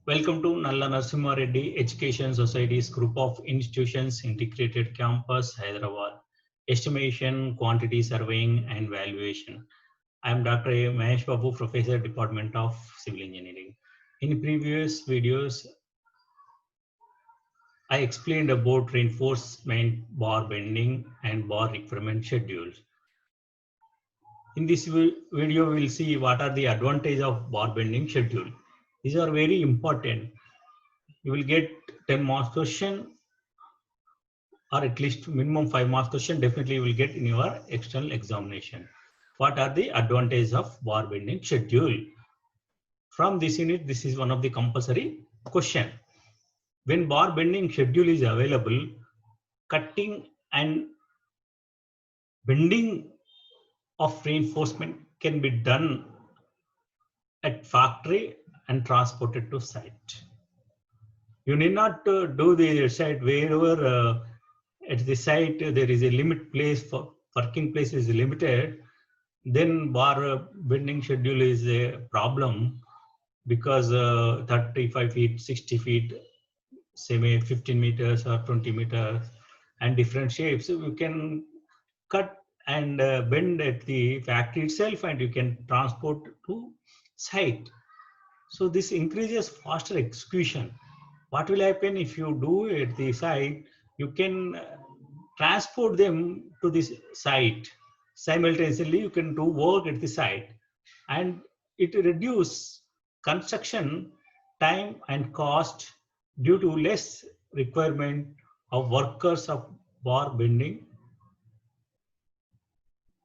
Welcome to Nalla Narasimha Reddy Education Society's group of institutions, integrated campus, Hyderabad. Estimation, quantity surveying, and valuation. I am Dr. Mahesh Babu, Professor, Department of Civil Engineering. In previous videos, I explained about reinforcement bar bending and bar requirement schedules. In this video, we will see what are the advantages of bar bending schedule. These are very important. You will get 10 marks question or at least minimum 5 marks question definitely you will get in your external examination. What are the advantages of bar bending schedule? From this unit, this is one of the compulsory question. When bar bending schedule is available, cutting and bending of reinforcement can be done at factory and transported to site. You need not do the site wherever at the site there is a limit place for working place is limited, then bar bending schedule is a problem because 35 feet, 60 feet, say 15 meters or 20 meters and different shapes. So you can cut and bend at the factory itself and you can transport to site. So this increases faster execution. What will happen if you do at the site? You can transport them to this site. Simultaneously, you can do work at the site and it reduces construction time and cost due to less requirement of workers of bar bending.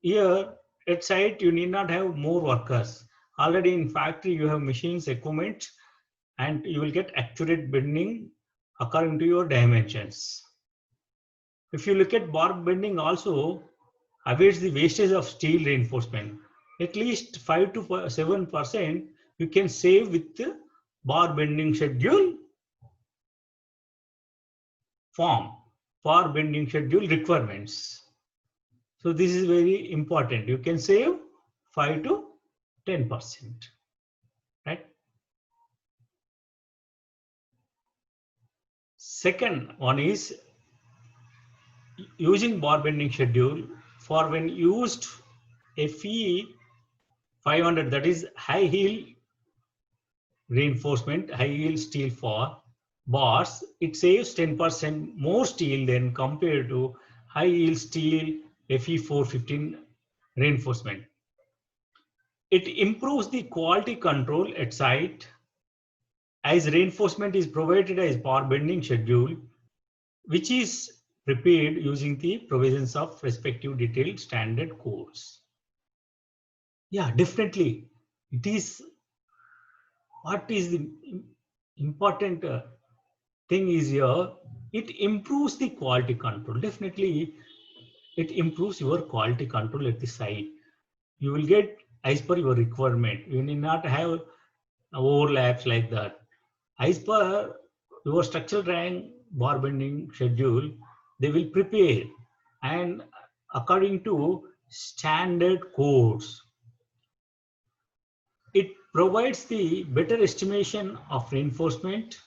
Here at site, you need not have more workers. Already in factory, you have machines, equipment, and you will get accurate bending according to your dimensions. If you look at bar bending also avoids the wastage of steel reinforcement. At least 5 to 7% you can save with the bar bending schedule form, bar bending schedule requirements. So this is very important. You can save 5 to 10%, right? Second one is using bar bending schedule for when used FE 500, that is high heel reinforcement, high yield steel for bars, it saves 10% more steel than compared to high yield steel FE415 reinforcement. It improves the quality control at site as reinforcement is provided as bar bending schedule, which is prepared using the provisions of respective detailed standard codes. Yeah, definitely. It is what is the important thing is here, it improves the quality control. Definitely, it improves your quality control at the site. You will get as per your requirement. You need not have overlaps like that. As per your structural drawing bar bending schedule, they will prepare and according to standard codes. It provides the better estimation of reinforcement,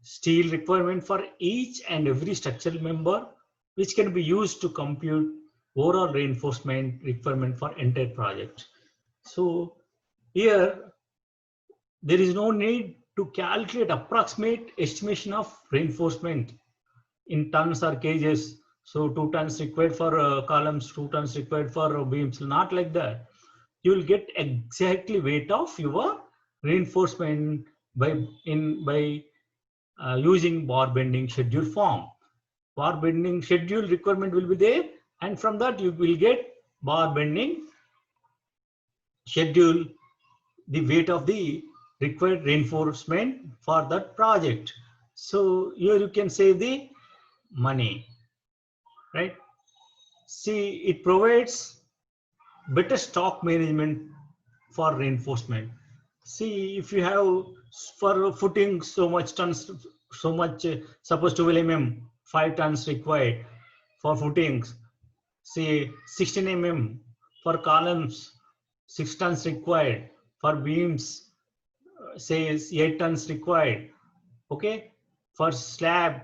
steel requirement for each and every structural member, which can be used to compute overall reinforcement requirement for entire project. So here, there is no need to calculate approximate estimation of reinforcement in tons or kgs. So 2 tons required for columns, 2 tons required for beams, not like that. You will get exactly weight of your reinforcement by using bar bending schedule form. Bar bending schedule requirement will be there, and from that you will get bar bending schedule, the weight of the required reinforcement for that project. So here you can save the money, right? See, it provides better stock management for reinforcement. See, if you have for footing so much tons, so much, suppose 12 mm, 5 tons required for footings, say 16 mm for columns, 6 tons required for beams, says 8 tons required. Okay, for slab,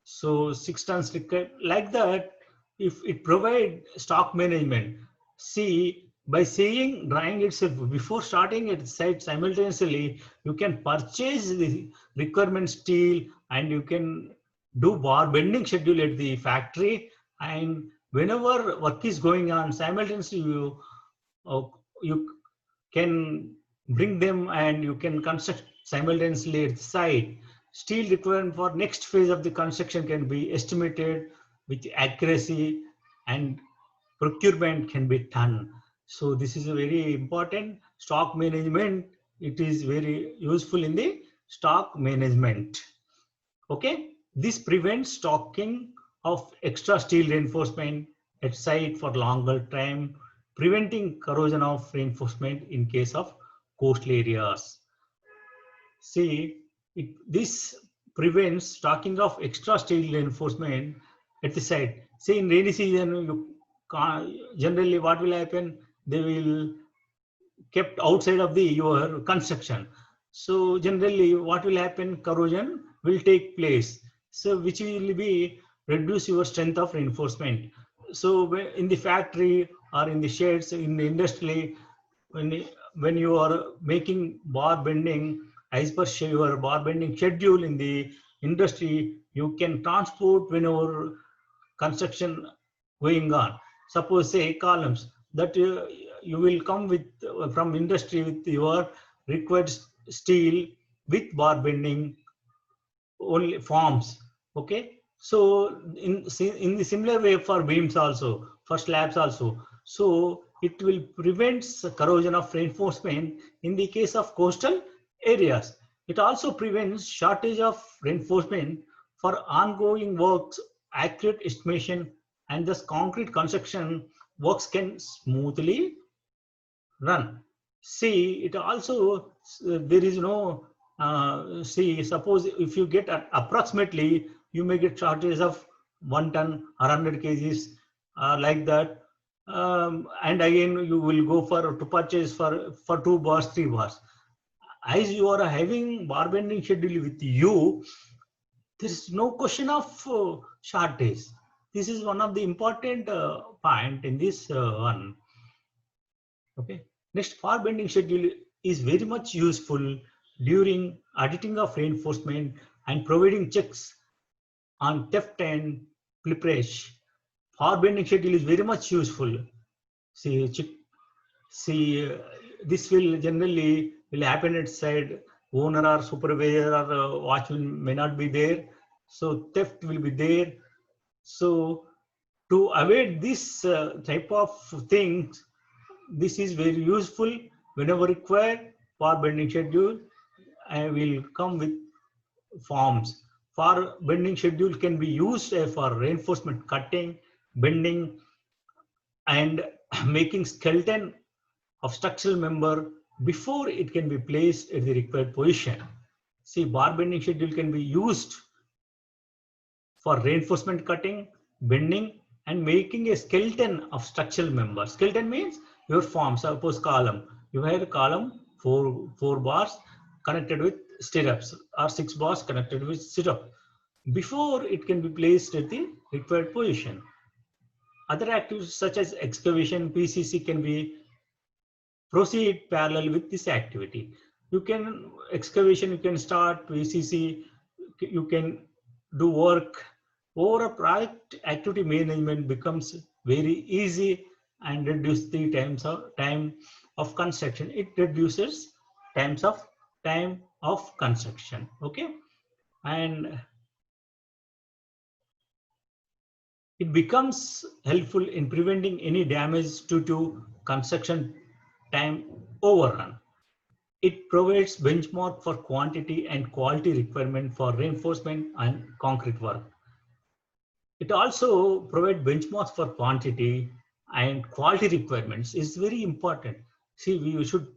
so 6 tons required. Like that, if it provide stock management, see, by seeing drawing itself before starting at site simultaneously, you can purchase the requirement steel and you can do bar bending schedule at the factory, and whenever work is going on simultaneously, uh, you can bring them and you can construct simultaneously at the site. Steel requirement for next phase of the construction can be estimated with accuracy, and procurement can be done. So this is a very important stock management. It is very useful in the stock management. Okay, this prevents stocking of extra steel reinforcement at site for longer time, preventing corrosion of reinforcement in case of coastal areas. See, this prevents stocking of extra steel reinforcement at the site. Say in rainy season, you generally what will happen? They will kept outside of the your construction. So generally what will happen? Corrosion will take place. So which will be reduce your strength of reinforcement. So in the factory or in the sheds, in the industry, when you are making bar bending as per your bar bending schedule in the industry, you can transport whenever construction going on. Suppose say columns that you will come with from industry with your required steel with bar bending only forms. Okay, so in the similar way for beams also, for slabs also, so it will prevent corrosion of reinforcement in the case of coastal areas. It also prevents shortage of reinforcement for ongoing works. Accurate estimation and thus concrete construction works can smoothly run. See, it also, there is no, see, suppose if you get approximately, you may get charges of 1 ton or 100 kgs, like that. And again, you will go for to purchase for 2 bars, 3 bars. As you are having bar bending schedule with you, there is no question of shortage. This is one of the important point in this one. Okay. Next, bar bending schedule is very much useful during auditing of reinforcement and providing checks on theft and clippage. Bar bending schedule is very much useful. See, see, this will generally will happen at side. Owner or supervisor or watchman may not be there, so theft will be there. So to avoid this type of things, this is very useful. Whenever required, for bending schedule, I will come with forms. For bending schedule can be used for reinforcement cutting, bending, and making skeleton of structural member before it can be placed at the required position. See, bar bending schedule can be used for reinforcement cutting, bending, and making a skeleton of structural member. Skeleton means your form, suppose column. You have a column, four bars connected with stirrups, or 6 bars connected with stirrup before it can be placed at the required position. Other activities such as excavation, PCC can be proceed parallel with this activity. You can excavation, you can start PCC, you can do work. Over a project, activity management becomes very easy and reduce the time of construction. It reduces time of construction. Okay, and it becomes helpful in preventing any damage due to construction time overrun. It provides benchmark for quantity and quality requirement for reinforcement and concrete work. It also provides benchmarks for quantity and quality requirements. Is very important. See, we should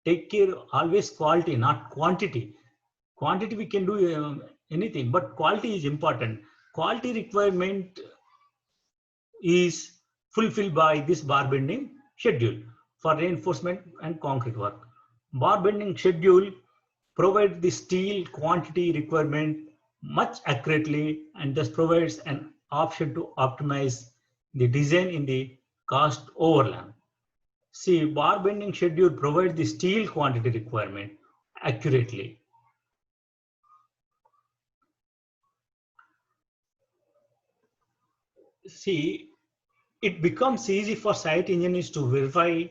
take care always quality, not quantity. Quantity we can do anything, but quality is important. Quality requirement is fulfilled by this bar bending schedule for reinforcement and concrete work. Bar bending schedule provide the steel quantity requirement much accurately and thus provides an option to optimize the design in the cost overrun. See, bar bending schedule provides the steel quantity requirement accurately. See, it becomes easy for site engineers to verify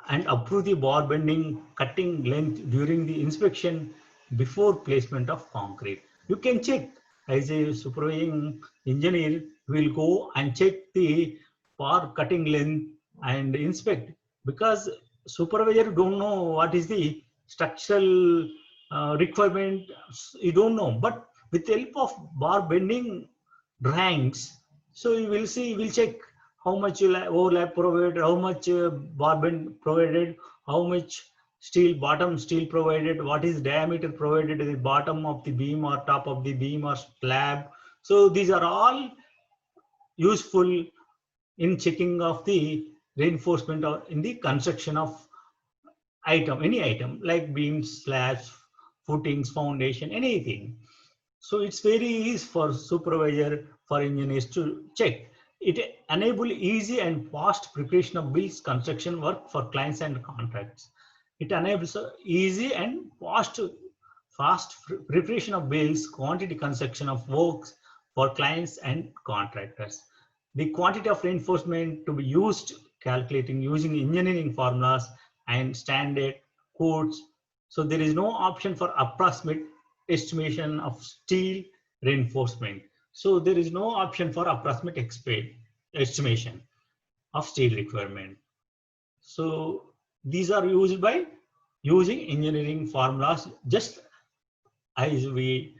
and approve the bar bending cutting length during the inspection before placement of concrete. You can check as a supervising engineer will go and check the bar cutting length and inspect, because supervisor don't know what is the structural requirement, you don't know, but with the help of bar bending drawings, so you will see, we'll check how much overlap provided, how much bar bend provided, how much steel bottom steel provided, what is diameter provided at the bottom of the beam or top of the beam or slab. So these are all useful in checking of the reinforcement or in the construction of item, any item like beams, slabs, footings, foundation, anything. So it's very easy for supervisor, for engineers to check. It enable easy and fast preparation of builds construction work for clients and contracts. It enables easy and fast preparation of bills, quantity construction of works for clients and contractors. The quantity of reinforcement to be used calculating using engineering formulas and standard codes. So there is no option for approximate estimation of steel reinforcement. So there is no option for approximate estimation of steel requirement. So these are used by using engineering formulas, just as we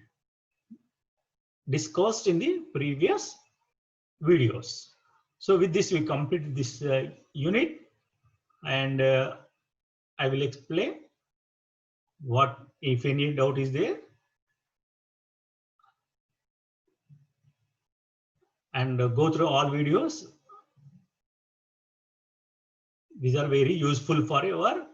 discussed in the previous videos. So with this, we complete this unit, and I will explain what, if any doubt is there, and go through all videos. These are very useful for your